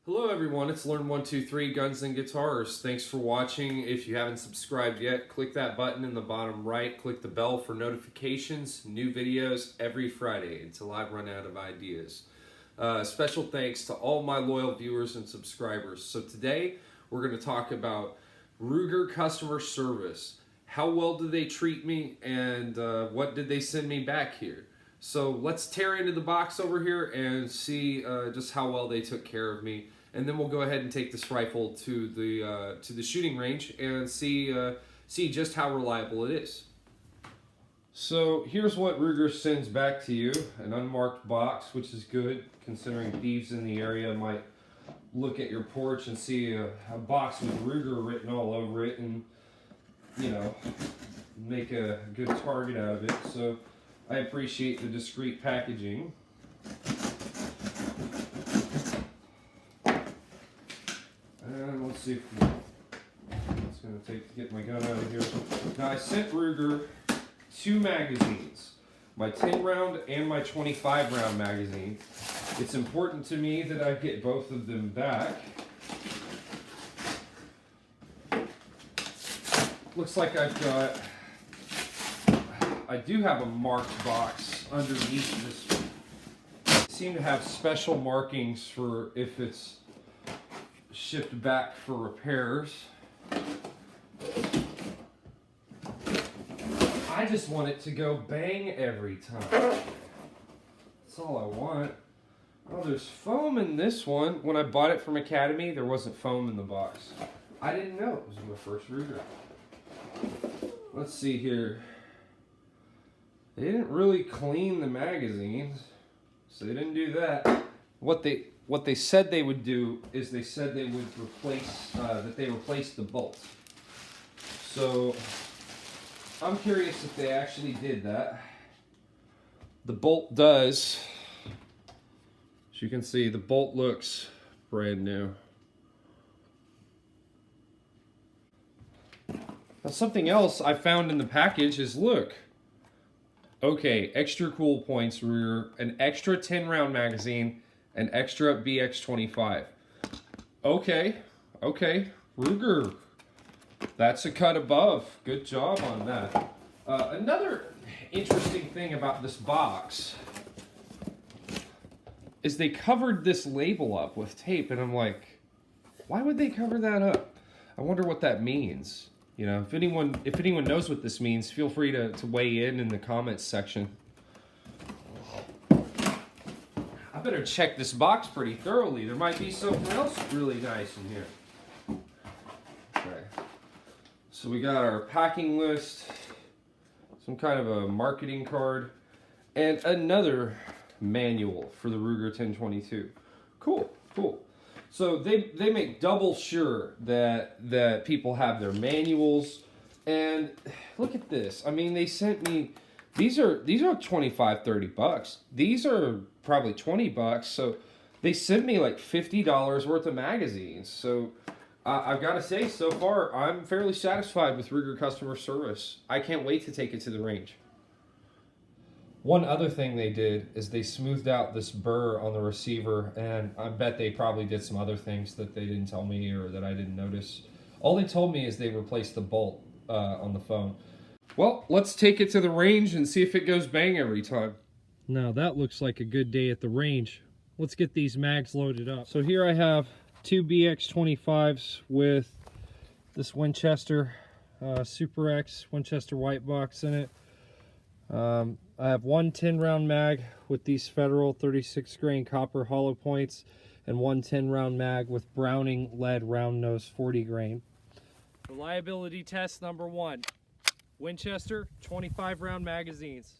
Hello everyone, it's Learn123 Guns and Guitars. Thanks for watching. If you haven't subscribed yet, click that button in the bottom right. Click the bell for notifications, new videos every Friday until I run out of ideas. Special thanks to all my loyal viewers and subscribers. So today we're going to talk about Ruger customer service. How well do they treat me, and what did they send me back here? So let's tear into the box over here and see just how well they took care of me. And then we'll go ahead and take this rifle to the shooting range and see just how reliable it is. So here's what Ruger sends back to you: an unmarked box, which is good considering thieves in the area might look at your porch and see a box with Ruger written all over it and, you know, make a good target out of it. So I appreciate the discreet packaging. And let's see if it's going to take to get my gun out of here. Now I sent Ruger 2 magazines, my 10 round and my 25 round magazine. It's important to me that I get both of them back. Looks like I do have a marked box underneath this. I seem to have special markings for if it's shipped back for repairs. I just want it to go bang every time. That's all I want. Oh, there's foam in this one. When I bought it from Academy, there wasn't foam in the box. I didn't know it was my first Ruger. Let's see here. They didn't really clean the magazines, so they didn't do that. What they said they would do is they said they would replace they replaced the bolt. So I'm curious if they actually did that. The bolt does. As you can see, the bolt looks brand new. Now something else I found in the package is, look. Okay, extra cool points, Ruger, an extra 10 round magazine, an extra BX25. Okay, Ruger, that's a cut above. Good job on that. Another interesting thing about this box is they covered this label up with tape, and I'm like, why would they cover that up? I wonder what that means. You know, if anyone knows what this means, feel free to weigh in the comments section. I better check this box pretty thoroughly. There might be something else really nice in here. Okay. So we got our packing list, some kind of a marketing card, and another manual for the Ruger 1022. Cool. So they make double sure that people have their manuals. And look at this. I mean, they sent me, these are 25, 30 bucks. These are probably 20 bucks. So they sent me like $50 worth of magazines. So I've got to say, so far, I'm fairly satisfied with Ruger customer service. I can't wait to take it to the range. One other thing they did is they smoothed out this burr on the receiver, and I bet they probably did some other things that they didn't tell me or that I didn't notice. All they told me is they replaced the bolt on the phone. Well, let's take it to the range and see if it goes bang every time. Now that looks like a good day at the range. Let's get these mags loaded up. So here I have 2 BX25s with this Winchester Super X Winchester white box in it. I have one 10 round mag with these Federal 36 grain copper hollow points, and one 10 round mag with Browning lead round nose 40 grain. Reliability test number 1. Winchester 25 round magazines.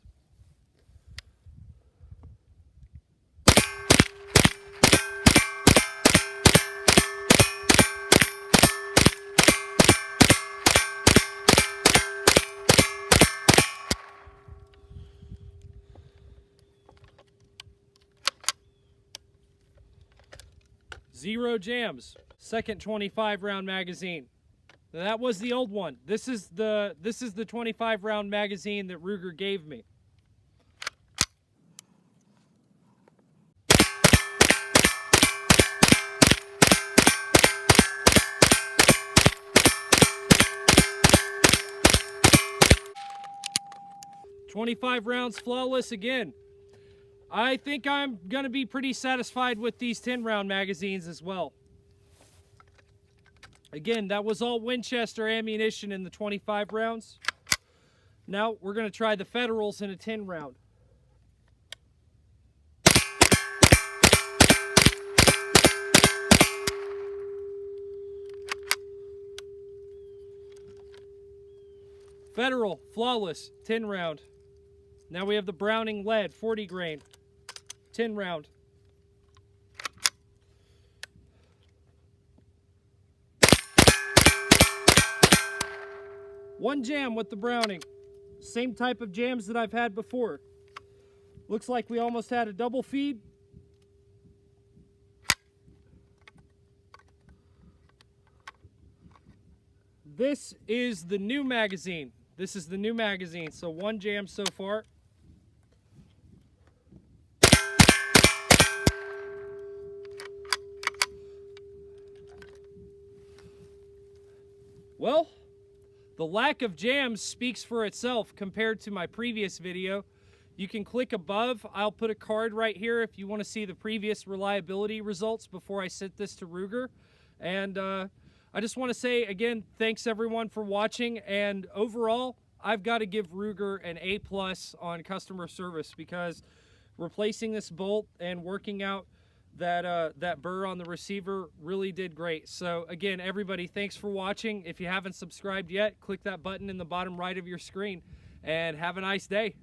Zero jams. Second 25 round magazine. That was the old one. This is the 25 round magazine that Ruger gave me. 25 rounds flawless again. I think I'm going to be pretty satisfied with these 10-round magazines as well. Again, that was all Winchester ammunition in the 25 rounds. Now we're going to try the Federals in a 10-round. Federal, flawless, 10-round. Now we have the Browning lead, 40 grain, 10-round. One jam with the Browning. Same type of jams that I've had before. Looks like we almost had a double feed. This is the new magazine. This is the new magazine. So one jam so far. Well, the lack of jams speaks for itself compared to my previous video. You can click above. I'll put a card right here if you want to see the previous reliability results before I sent this to Ruger. And I just want to say again, thanks everyone for watching. And overall, I've got to give Ruger an A+ on customer service, because replacing this bolt and working out that burr on the receiver really did great. So again, everybody, thanks for watching. If you haven't subscribed yet, click that button in the bottom right of your screen, and have a nice day.